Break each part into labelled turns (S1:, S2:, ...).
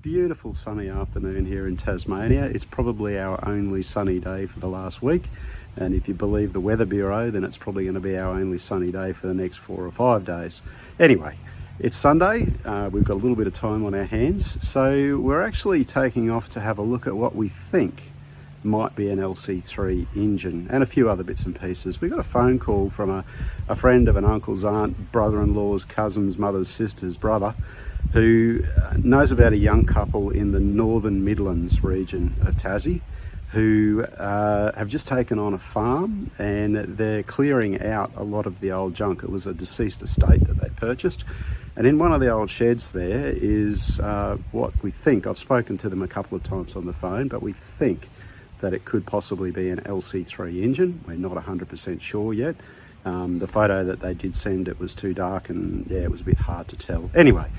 S1: beautiful sunny afternoon here in Tasmania. It's probably our only sunny day for the last week, and if you believe the Weather Bureau, then it's probably going to be our only sunny day for the next 4 or 5 days. Anyway, it's Sunday, we've got a little bit of time on our hands, so we're actually taking off to have a look at what we think might be an LC3 engine and a few other bits and pieces. We got a phone call from a friend of an uncle's aunt, brother-in-law's cousin's mother's sister's brother, who knows about a young couple in the Northern Midlands region of Tassie who have just taken on a farm, and they're clearing out a lot of the old junk. It was a deceased estate that they purchased, and in one of the old sheds there is what we think, I've spoken to them a couple of times on the phone, but we think that it could possibly be an LC3 engine. We're not 100% sure yet. The photo that they did send, it was too dark, and yeah, it was a bit hard to tell. Anyway,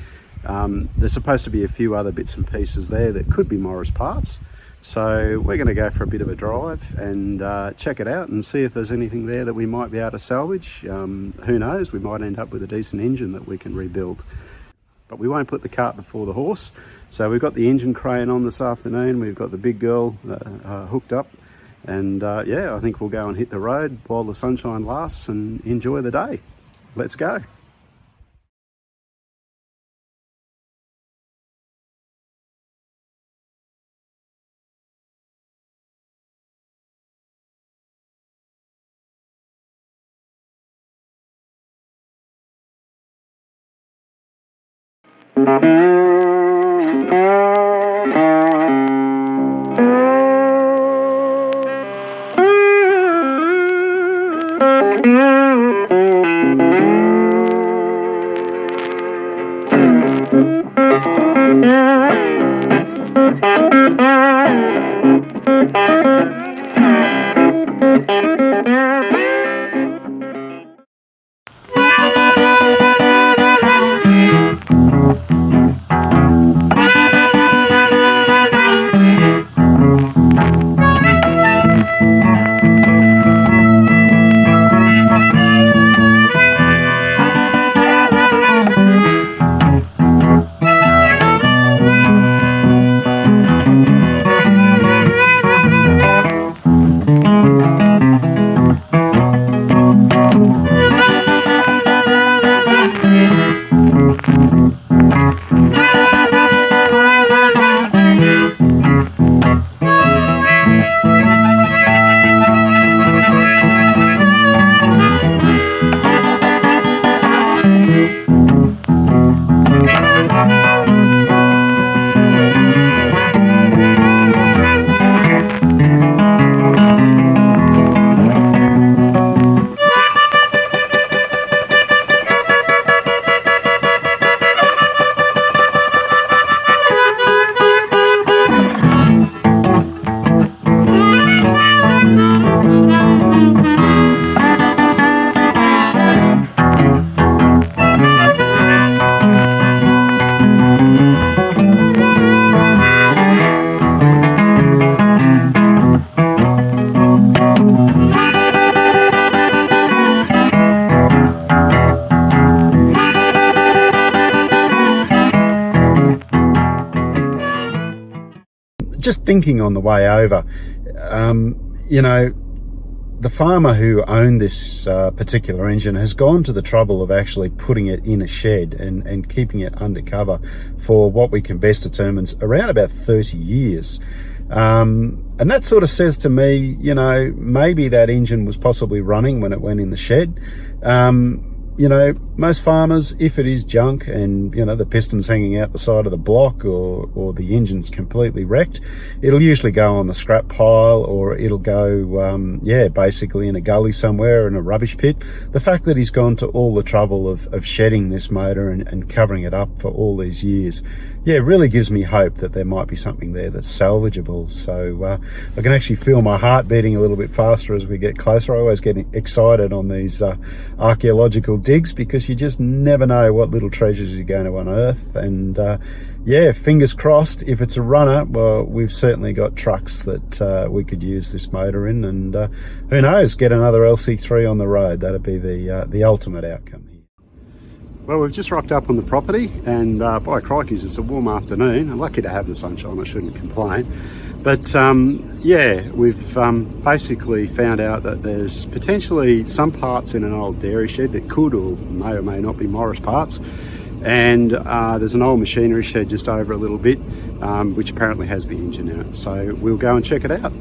S1: there's supposed to be a few other bits and pieces there that could be Morris parts. So we're going to go for a bit of a drive and check it out and see if there's anything there that we might be able to salvage. Who knows, we might end up with a decent engine that we can rebuild. But we won't put the cart before the horse. So we've got the engine crane on this afternoon, we've got the big girl hooked up, and yeah, I think we'll go and hit the road while the sunshine lasts and enjoy the day. Let's go. Just thinking on the way over, you know, the farmer who owned this particular engine has gone to the trouble of actually putting it in a shed and keeping it undercover for what we can best determine around about 30 years. And that sort of says to me, you know, maybe that engine was possibly running when it went in the shed. You know, most farmers, if it is junk and, you know, the piston's hanging out the side of the block or the engine's completely wrecked, it'll usually go on the scrap pile, or it'll go, yeah, basically in a gully somewhere in a rubbish pit. The fact that he's gone to all the trouble of shedding this motor and covering it up for all these years, yeah, really gives me hope that there might be something there that's salvageable. So I can actually feel my heart beating a little bit faster as we get closer. I always get excited on these archaeological digs, because you just never know what little treasures you're going to unearth. And yeah, fingers crossed, if it's a runner, well, we've certainly got trucks that we could use this motor in, and who knows, get another LC3 on the road. That'd be the ultimate outcome here. Well, we've just rocked up on the property, and by crikeys, it's a warm afternoon. I'm lucky to have the sunshine, I shouldn't complain. But yeah, we've basically found out that there's potentially some parts in an old dairy shed that could or may not be Morris parts. And there's an old machinery shed just over a little bit, which apparently has the engine in it. So we'll go and check it out.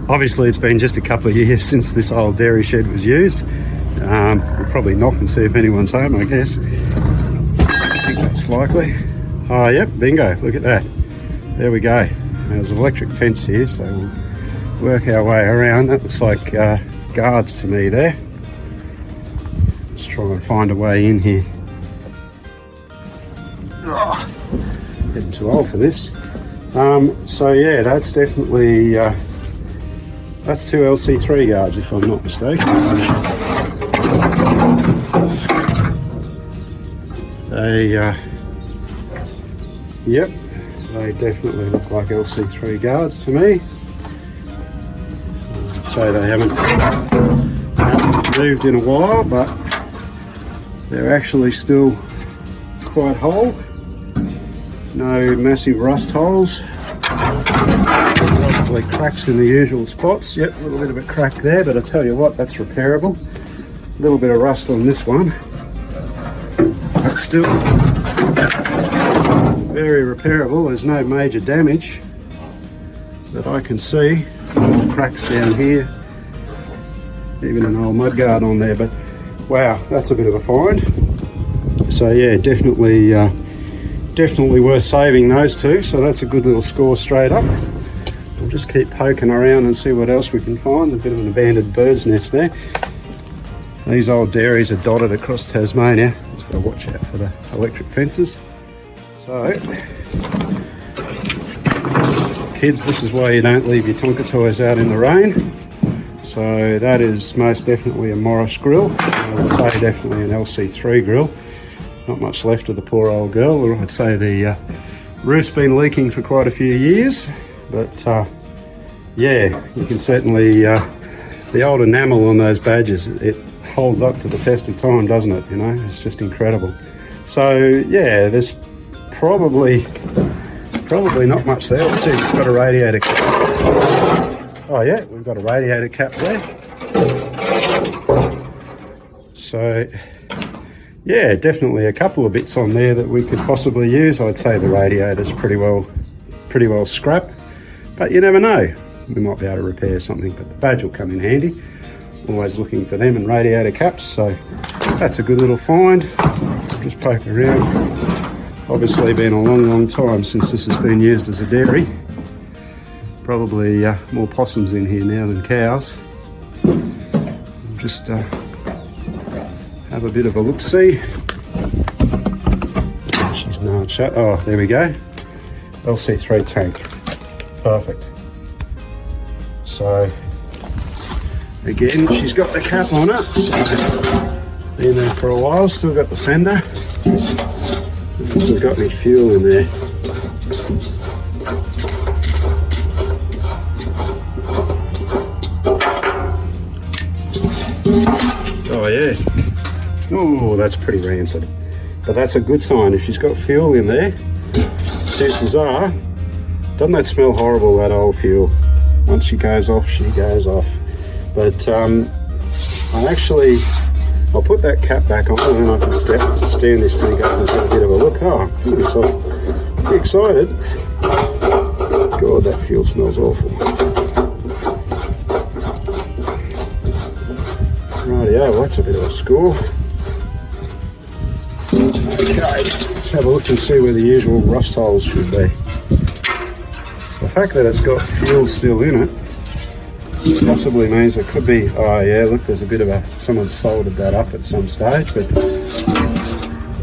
S1: Obviously, it's been just a couple of years since this old dairy shed was used. We'll probably knock and see if anyone's home, I guess. I think that's likely. Oh, yep, bingo, look at that. There we go. There's an electric fence here, so we'll work our way around. That looks like guards to me there. Let's try and find a way in here. Oh, getting too old for this. So yeah, that's definitely, that's two LC3 guards if I'm not mistaken. Yep, they definitely look like LC3 guards to me. So they haven't moved in a while, but they're actually still quite whole. No massive rust holes. Probably cracks in the usual spots. Yep, a little bit of a crack there, but I tell you what, that's repairable. A little bit of rust on this one, but still very repairable. There's no major damage that I can see. Cracks down here, even an old mudguard on there, but wow, that's a bit of a find. So yeah, definitely worth saving those two. So that's a good little score straight up. We'll just keep poking around and see what else we can find. A bit of an abandoned bird's nest there. These old dairies are dotted across Tasmania. Just gotta watch out for the electric fences. So, kids, this is why you don't leave your Tonka toys out in the rain. So that is most definitely a Morris grill. I would say definitely an LC3 grill. Not much left of the poor old girl, or I'd say the roof's been leaking for quite a few years. But yeah, you can certainly, the old enamel on those badges, it holds up to the test of time, doesn't it? You know, it's just incredible. So yeah, there's probably not much there. Let's see if it's got a radiator cap. Oh yeah, we've got a radiator cap there. So yeah, definitely a couple of bits on there that we could possibly use. I'd say the radiator's pretty well scrap, but you never know. We might be able to repair something, but the badge will come in handy. Always looking for them and radiator caps, so that's a good little find. Just poke around. Obviously been a long time since this has been used as a dairy. Probably more possums in here now than cows. We'll just have a bit of a look-see. She's not shut. Oh, there we go. LC3 tank. Perfect. So, again, she's got the cap on it. So, been there for a while. Still got the sender. Hasn't got any fuel in there. Oh yeah. Oh, that's pretty rancid. But that's a good sign. If she's got fuel in there, chances are, doesn't that smell horrible, that old fuel? Once she goes off, she goes off. But I'll put that cap back on and then I can stand this thing up and get a bit of a look. Oh, goodness, I'm pretty excited. God, that fuel smells awful. Rightio, well, that's a bit of a score. Okay, let's have a look and see where the usual rust holes should be. The fact that it's got fuel still in it possibly means it could be, oh yeah, look, there's a bit of someone soldered that up at some stage, but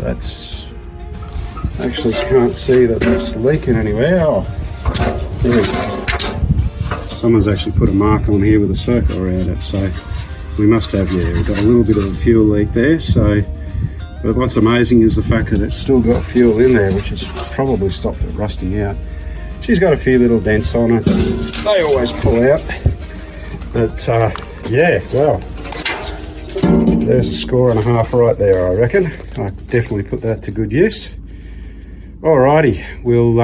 S1: that's, actually can't see that that's leaking anywhere. Oh, there we go. Someone's actually put a mark on here with a circle around it, so we must have, yeah, we've got a little bit of a fuel leak there. So, but what's amazing is the fact that it's still got fuel in there, which has probably stopped it rusting out. She's got a few little dents on it. They always pull out. But yeah, well, There's a score and a half right there, I reckon. I definitely put that to good use. Alrighty, we'll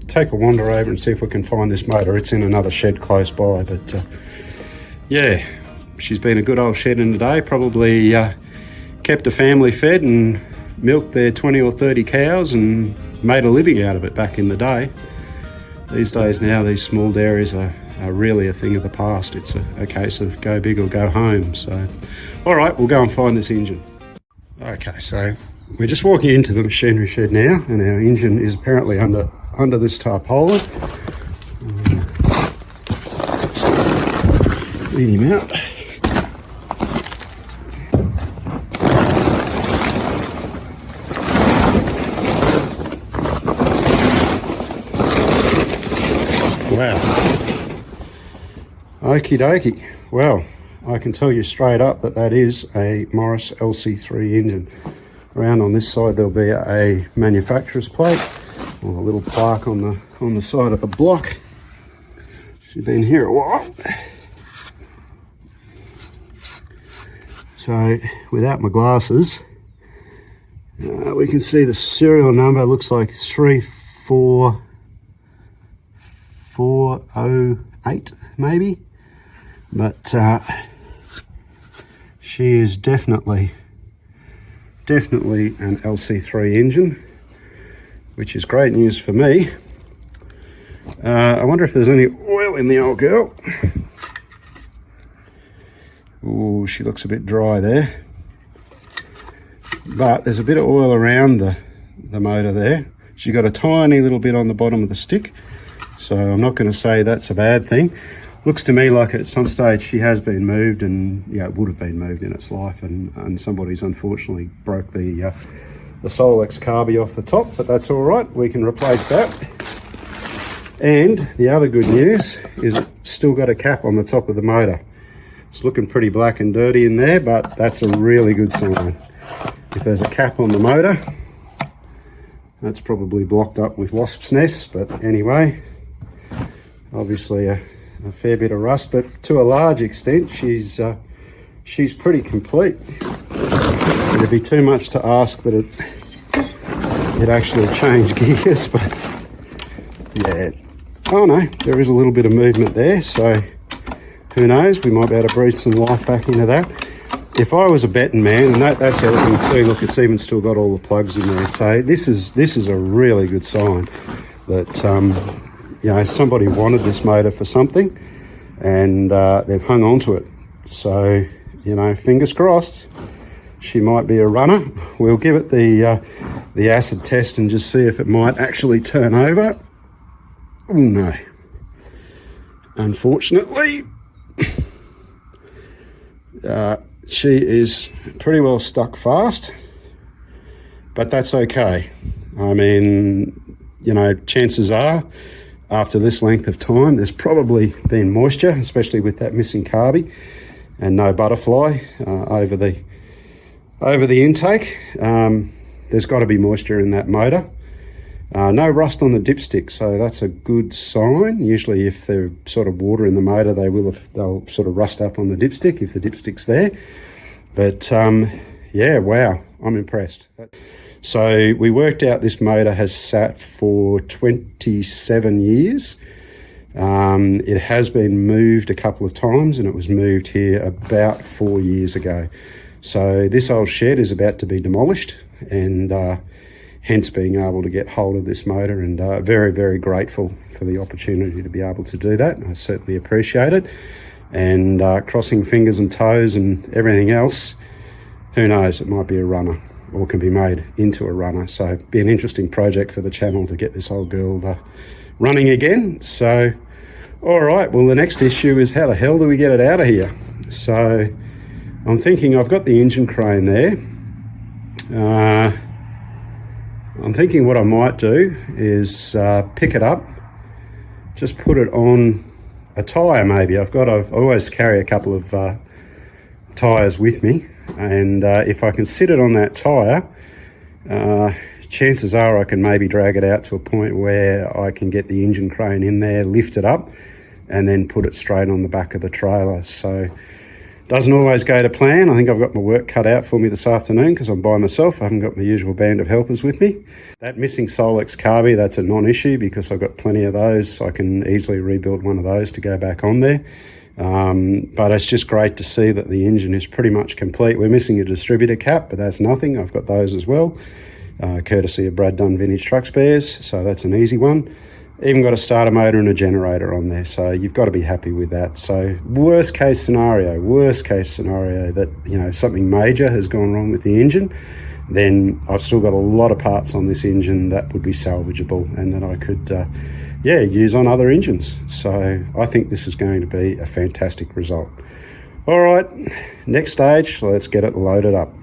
S1: take a wander over and see if we can find this motor. It's in another shed close by, but yeah, she's been a good old shed in the day. Probably kept a family fed and milked their 20 or 30 cows and made a living out of it back in the day. These days now, these small dairies are really a thing of the past. It's a case of go big or go home. So, all right, we'll go and find this engine. Okay, so we're just walking into the machinery shed now, and our engine is apparently under this tarpaulin. Lead him out. Wow. Okie dokie. Well, I can tell you straight up that that is a Morris LC3 engine. Around on this side there'll be a manufacturer's plate or a little plaque on the side of the block. She's been here a while. So without my glasses, we can see the serial number. Looks like 34408 maybe. But she is definitely an LC3 engine, which is great news for me. I wonder if there's any oil in the old girl. Oh, she looks a bit dry there. But there's a bit of oil around the motor there. She's got a tiny little bit on the bottom of the stick, so I'm not going to say that's a bad thing. Looks to me like at some stage she has been moved, and yeah, it would have been moved in its life, and somebody's unfortunately broke the Solex carby off the top, but that's all right, we can replace that. And the other good news is it's still got a cap on the top of the motor. It's looking pretty black and dirty in there, but that's a really good sign. If there's a cap on the motor, that's probably blocked up with wasps' nests, but anyway, obviously a fair bit of rust, but to a large extent she's pretty complete. It'd be too much to ask that it actually changed gears, but yeah. Oh no, there is a little bit of movement there, so who knows, we might be able to breathe some life back into that. If I was a betting man, and that's the other thing too, look, it's even still got all the plugs in there, so this is a really good sign that you know, somebody wanted this motor for something, and they've hung on to it. So, you know, fingers crossed, she might be a runner. We'll give it the acid test and just see if it might actually turn over. Oh no, unfortunately, she is pretty well stuck fast, but that's okay. I mean, you know, chances are, after this length of time, there's probably been moisture, especially with that missing carby and no butterfly over the intake. There's got to be moisture in that motor. No rust on the dipstick, so that's a good sign. Usually if there's sort of water in the motor, they'll sort of rust up on the dipstick if the dipstick's there. But yeah, wow, I'm impressed. So we worked out this motor has sat for 27 years. It has been moved a couple of times, and it was moved here about 4 years ago. So this old shed is about to be demolished, and hence being able to get hold of this motor, and very, very grateful for the opportunity to be able to do that. I certainly appreciate it, and crossing fingers and toes and everything else, who knows, it might be a runner or can be made into a runner. So it'd be an interesting project for the channel to get this old girl running again. So, all right, well, the next issue is how the hell do we get it out of here? So I'm thinking I've got the engine crane there. I'm thinking what I might do is pick it up, just put it on a tyre maybe. I always carry a couple of tyres with me, and if I can sit it on that tyre, chances are I can maybe drag it out to a point where I can get the engine crane in there, lift it up, and then put it straight on the back of the trailer. So Doesn't always go to plan. I think I've got my work cut out for me this afternoon because I'm by myself. I haven't got my usual band of helpers with me. That missing Solex carby, that's a non-issue because I've got plenty of those. So I can easily rebuild one of those to go back on there. But it's just great to see that the engine is pretty much complete. We're missing a distributor cap, but that's nothing. I've got those as well, courtesy of Brad Dunn Vintage Truck Spares. So that's an easy one. Even got a starter motor and a generator on there, so you've got to be happy with that. So worst case scenario that, you know, something major has gone wrong with the engine, then I've still got a lot of parts on this engine that would be salvageable and that I could use on other engines. So I think this is going to be a fantastic result. All right, next stage, let's get it loaded up.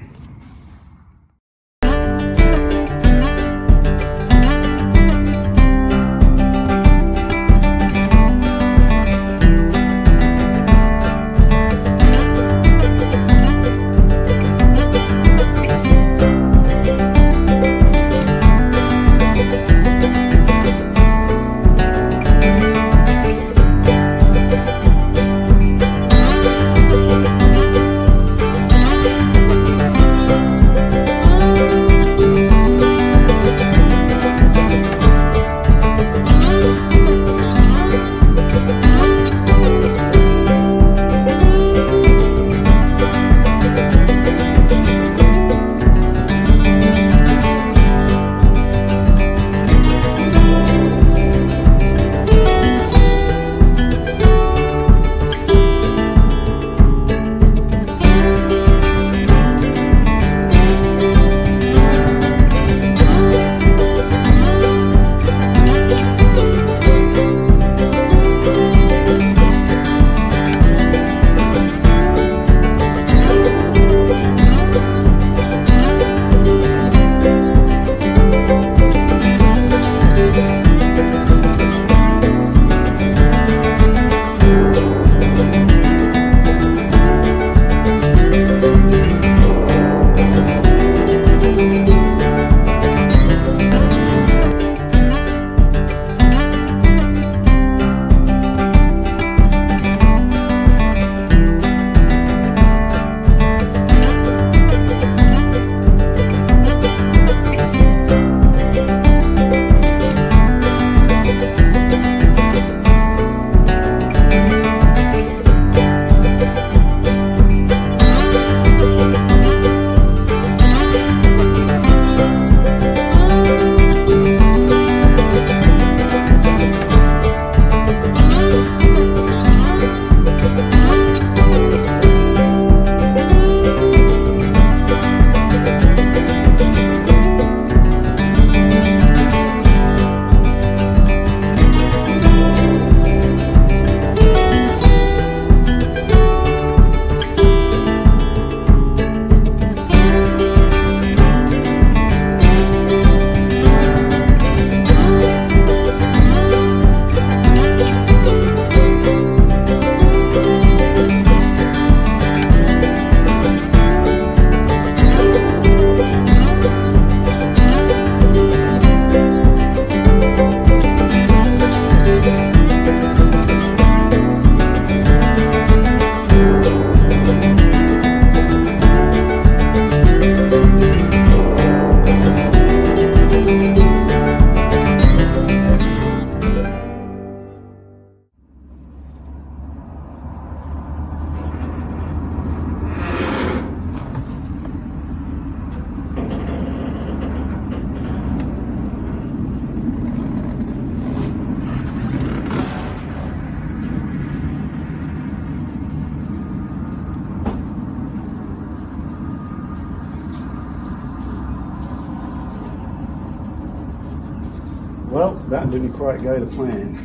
S1: Well, that didn't quite go to plan.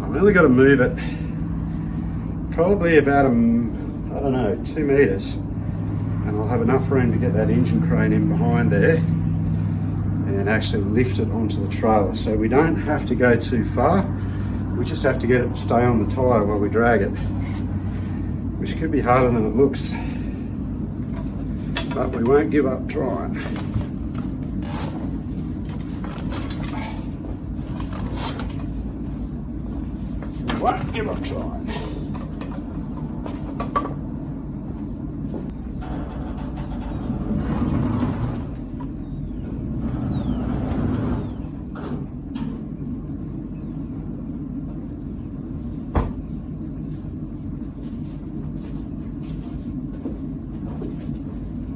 S1: I've really got to move it probably about, I don't know, 2 metres. And I'll have enough room to get that engine crane in behind there. and actually lift it onto the trailer. So we don't have to go too far, we just have to get it to stay on the tyre while we drag it, which could be harder than it looks, but we won't give up trying. We won't give up trying.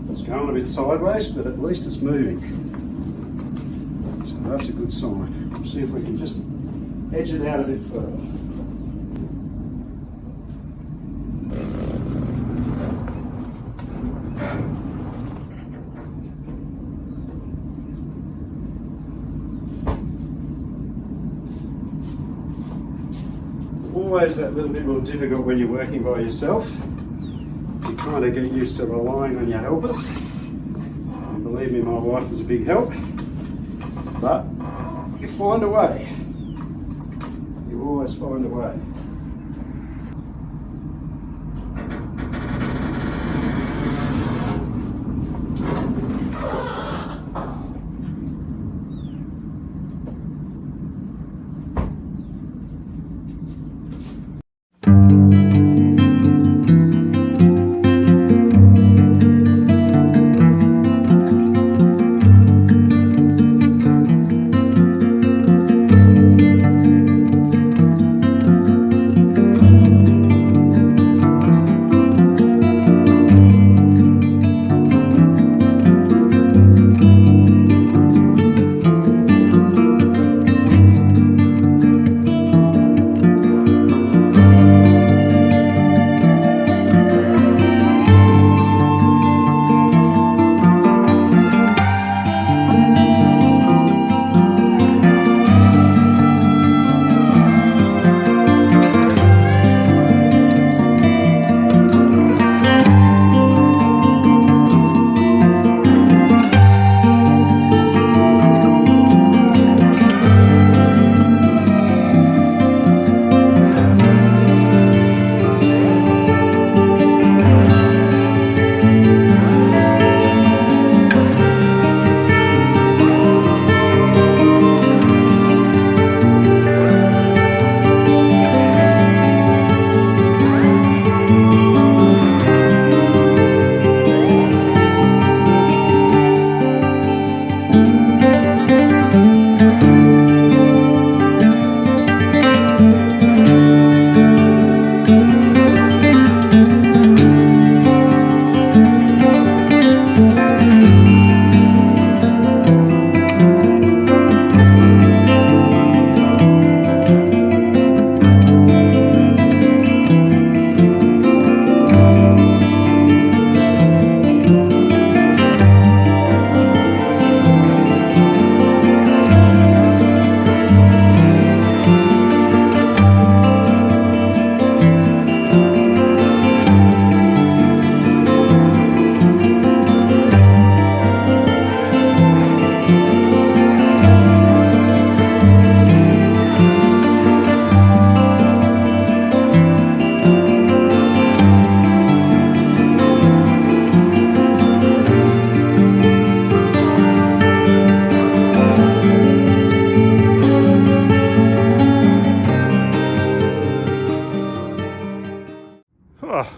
S1: It's going a bit sideways, but at least it's moving. So that's a good sign. We'll see if we can just edge it out a bit further. Always that little bit more difficult when you're working by yourself. You kind of get used to relying on your helpers. And believe me, my wife was a big help. But you find a way. You always find a way.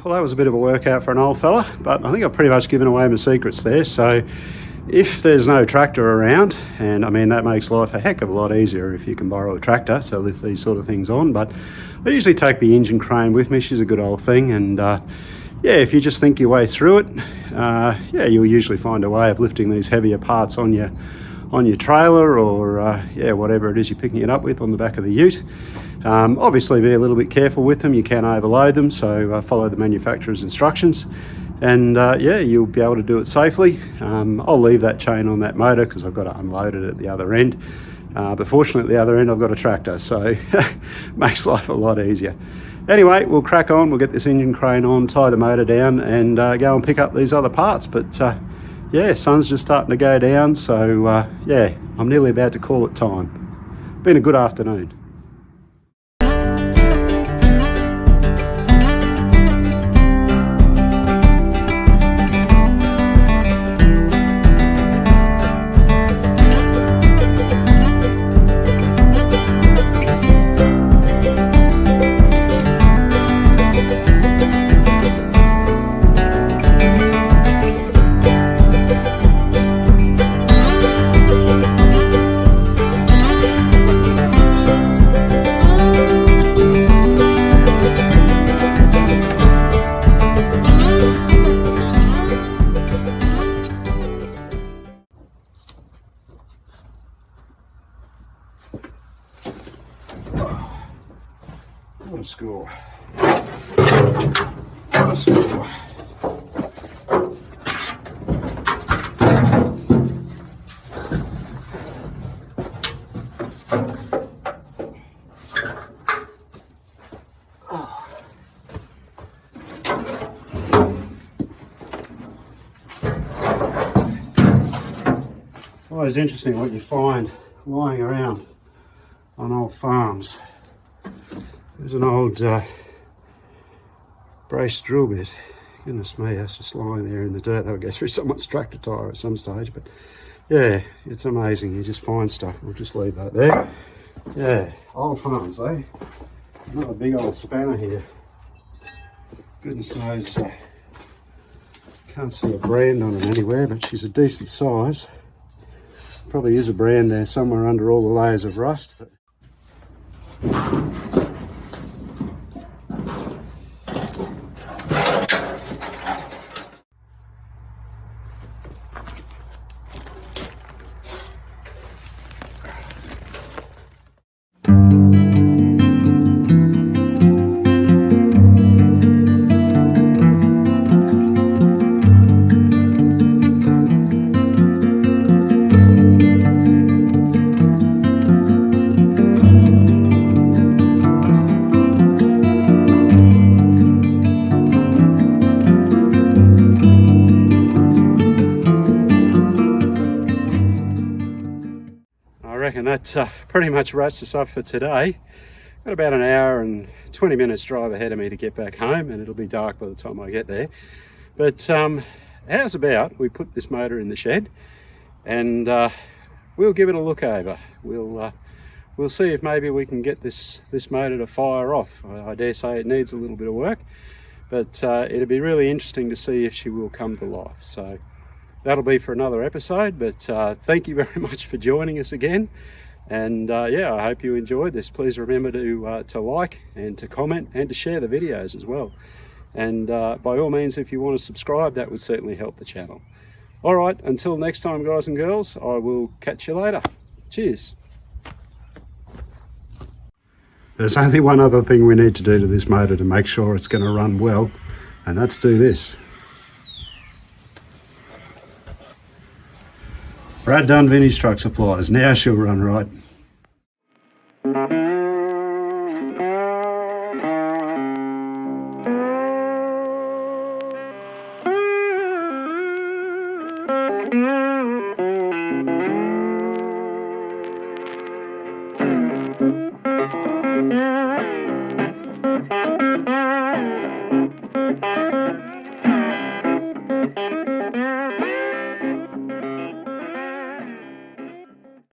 S1: Well, that was a bit of a workout for an old fella, but I think I've pretty much given away my secrets there. So if there's no tractor around, and I mean that makes life a heck of a lot easier if you can borrow a tractor to lift these sort of things on, but I usually take the engine crane with me. She's a good old thing, and yeah, if you just think your way through it, yeah, you'll usually find a way of lifting these heavier parts on your trailer, or yeah, whatever it is you're picking it up with on the back of the ute. Obviously be a little bit careful with them, you can overload them, so follow the manufacturer's instructions, and yeah, you'll be able to do it safely. I'll leave that chain on that motor because I've got to unload it at the other end, but fortunately at the other end I've got a tractor, so makes life a lot easier. Anyway, we'll crack on, we'll get this engine crane on, tie the motor down, and go and pick up these other parts. But yeah, sun's just starting to go down, so yeah, I'm nearly about to call it time. Been a good afternoon. What a score. What a score. Always interesting what you find lying around on old farms. There's an old braced drill bit. Goodness me, that's just lying there in the dirt. That'll go through someone's tractor tyre at some stage. But yeah, it's amazing. You just find stuff. We'll just leave that there. Yeah, old farms, eh? Another big old spanner here. Goodness knows, can't see a brand on it anywhere, but she's a decent size. Probably is a brand there somewhere under all the layers of rust. But and that pretty much wraps us up for today. Got about an hour and 20 minutes drive ahead of me to get back home, and it'll be dark by the time I get there. But how's about we put this motor in the shed and we'll give it a look over. We'll see if maybe we can get this motor to fire off. I dare say it needs a little bit of work, but it'll be really interesting to see if she will come to life. So that'll be for another episode, but thank you very much for joining us again. And yeah, I hope you enjoyed this. Please remember to like and to comment and to share the videos as well. And by all means, if you want to subscribe, that would certainly help the channel. All right, until next time, guys and girls, I will catch you later. Cheers. There's only one other thing we need to do to this motor to make sure it's going to run well, and that's do this. Brad Dunn Vintage Truck Supplies. Now she'll run right.